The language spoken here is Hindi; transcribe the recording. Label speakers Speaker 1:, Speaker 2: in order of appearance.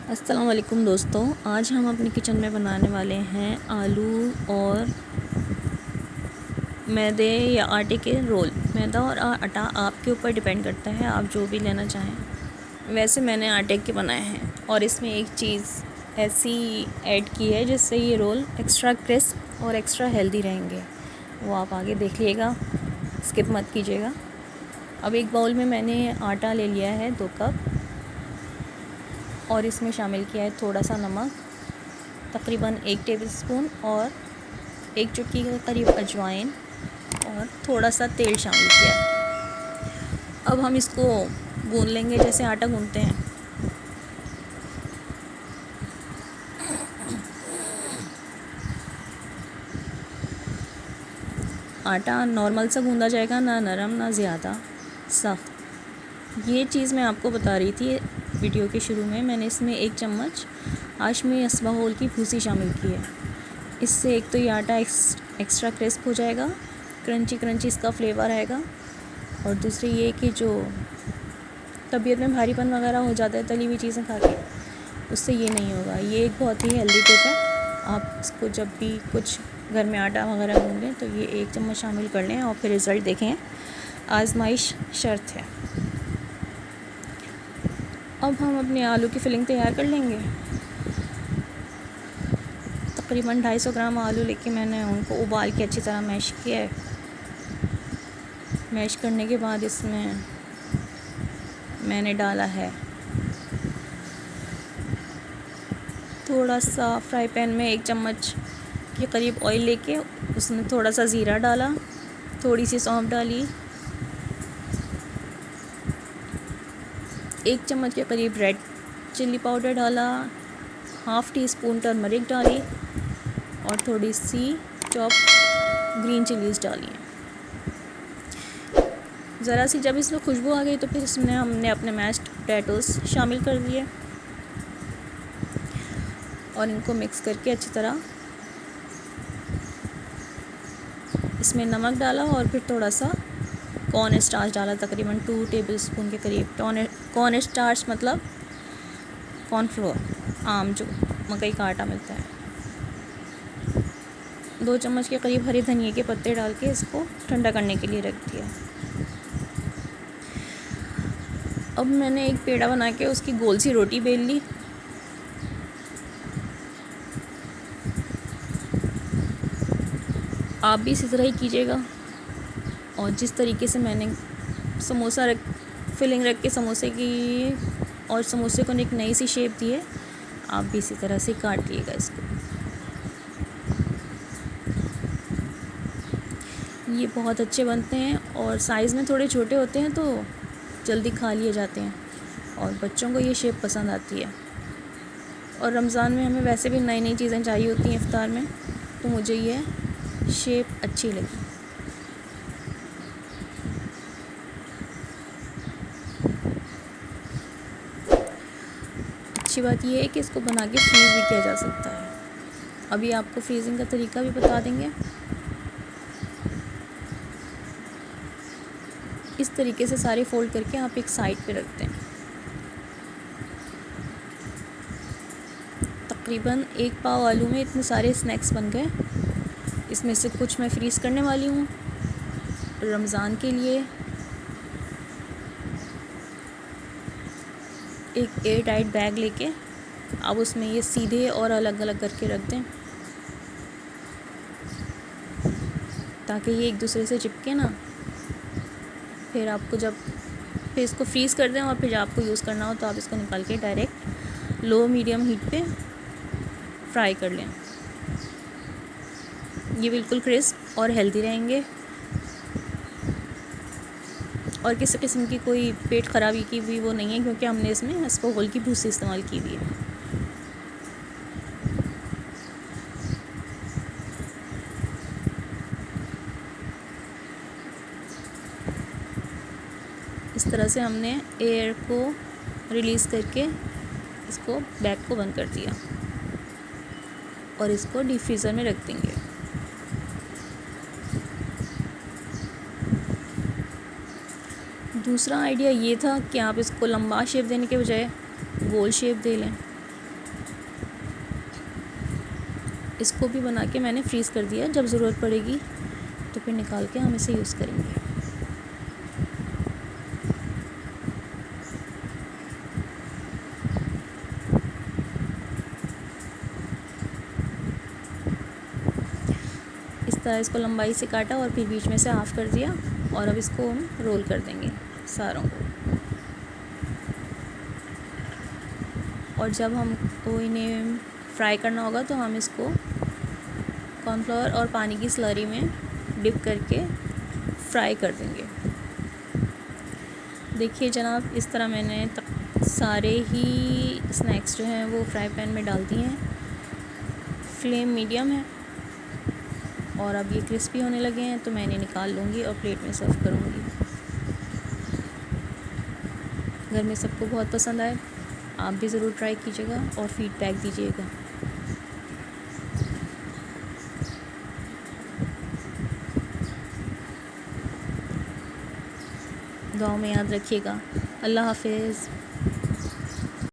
Speaker 1: अस्सलाम वालेकुम दोस्तों, आज हम अपनी किचन में बनाने वाले हैं आलू और मैदे या आटे के रोल। मैदा और आटा आपके ऊपर डिपेंड करता है, आप जो भी लेना चाहें। वैसे मैंने आटे के बनाए हैं और इसमें एक चीज़ ऐसी ऐड की है जिससे ये रोल एक्स्ट्रा क्रिस्प और एक्स्ट्रा हेल्दी रहेंगे। वो आप आगे देख लीजिएगा, स्किप मत कीजिएगा। अब एक बाउल में मैंने आटा ले लिया है 2 कप और इसमें शामिल किया है थोड़ा सा नमक, तकरीबन 1 टेबलस्पून, और 1 चुटकी के करीब अजवाइन और थोड़ा सा तेल शामिल किया। अब हम इसको गूंद लेंगे जैसे आटा गूंदते हैं। आटा नॉर्मल सा गूंदा जाएगा, ना नरम ना ज़्यादा सख्त। ये चीज़ मैं आपको बता रही थी वीडियो के शुरू में। मैंने इसमें 1 चम्मच हाशमी अस्बाहोल की भूसी शामिल की है। इससे एक तो ये आटा एक्स्ट्रा क्रिस्प हो जाएगा, क्रंची इसका फ्लेवर आएगा, और दूसरी ये कि जो तबीयत में भारीपन वगैरह हो जाता है तली हुई चीज़ें खा के, उससे ये नहीं होगा। ये एक बहुत ही हेल्दी टिप है। आप इसको जब भी कुछ घर में आटा वगैरह गूंदें तो ये 1 चम्मच शामिल कर लें और फिर रिज़ल्ट देखें। आजमाइश शर्त है। अब हम अपने आलू की फिलिंग तैयार कर लेंगे। तकरीबन 250 ग्राम आलू लेके मैंने उनको उबाल के अच्छी तरह मैश किया है। मैश करने के बाद इसमें मैंने डाला है थोड़ा सा फ्राई पैन में 1 चम्मच के करीब ऑयल लेके उसमें थोड़ा सा ज़ीरा डाला, थोड़ी सी सौंफ डाली, 1 चम्मच के करीब रेड चिल्ली पाउडर डाला, हाफ़ टी स्पून टर्मरिक डाली और थोड़ी सी चॉप ग्रीन चिलीज़ डाली। ज़रा सी जब इसमें खुशबू आ गई तो फिर इसमें हमने अपने मैश्ड पोटैटोज़ शामिल कर दिए और इनको मिक्स करके अच्छी तरह इसमें नमक डाला और फिर थोड़ा सा कॉर्न स्टार्च डाला, तकरीबन 2 टेबलस्पून के करीब। कॉर्न स्टार्च मतलब कॉर्नफ्लोर, आम जो मकई का आटा मिलता है। 2 चम्मच के करीब हरे धनिए के पत्ते डाल के इसको ठंडा करने के लिए रख दिया। अब मैंने एक पेड़ा बना के उसकी गोल सी रोटी बेल ली। आप भी इसी तरह ही कीजिएगा। और जिस तरीके से मैंने समोसा फिलिंग रख के समोसे की और समोसे को एक नई सी शेप दी है, आप भी इसी तरह से काट लिएगा इसको। ये बहुत अच्छे बनते हैं और साइज़ में थोड़े छोटे होते हैं तो जल्दी खा लिए जाते हैं और बच्चों को ये शेप पसंद आती है। और रमज़ान में हमें वैसे भी नई चीज़ें चाहिए होती हैं इफ्तार में, तो मुझे ये शेप अच्छी लगी। अच्छी बात यह है कि इसको बना के फ्रीज़ भी किया जा सकता है। अभी आपको फ्रीजिंग का तरीका भी बता देंगे। इस तरीके से सारे फोल्ड करके आप एक साइड पे रख दें। तकरीबन 1 पाव आलू में इतने सारे स्नैक्स बन गए। इसमें से कुछ मैं फ्रीज़ करने वाली हूँ रमज़ान के लिए। एक एयर टाइट बैग लेके आप उसमें ये सीधे और अलग अलग करके रख दें ताकि ये एक दूसरे से चिपके ना। फिर इसको फ्रीज़ कर दें और फिर आपको यूज़ करना हो तो आप इसको निकाल के डायरेक्ट लो मीडियम हीट पे फ्राई कर लें। ये बिल्कुल क्रिस्प और हेल्दी रहेंगे और किसी किस्म की कोई पेट ख़राबी की भी वो नहीं है, क्योंकि हमने इसमें अस्बाहोल की भूसी इस्तेमाल की हुई है। इस तरह से हमने एयर को रिलीज़ करके इसको बैग को बंद कर दिया और इसको डीप फ्रीज़र में रख देंगे। दूसरा आइडिया ये था कि आप इसको लंबा शेप देने के बजाय गोल शेप दे लें। इसको भी बना के मैंने फ्रीज़ कर दिया, जब ज़रूरत पड़ेगी तो फिर निकाल के हम इसे यूज़ करेंगे। इस तरह इसको लंबाई से काटा और फिर बीच में से हाफ़ कर दिया, और अब इसको हम रोल कर देंगे सारों को। और जब हमको इन्हें फ्राई करना होगा तो हम इसको कॉर्नफ्लावर और पानी की स्लरी में डिप करके फ्राई कर देंगे। देखिए जनाब, इस तरह मैंने सारे ही स्नैक्स जो हैं वो फ्राई पैन में डाल दिए हैं। फ्लेम मीडियम है और अब ये क्रिस्पी होने लगे हैं, तो मैं इन्हें निकाल लूँगी और प्लेट में सर्व करूँगी। घर में सबको बहुत पसंद आए, आप भी ज़रूर ट्राई कीजिएगा और फीडबैक दीजिएगा। दुआ में याद रखिएगा। अल्लाह हाफ़िज़।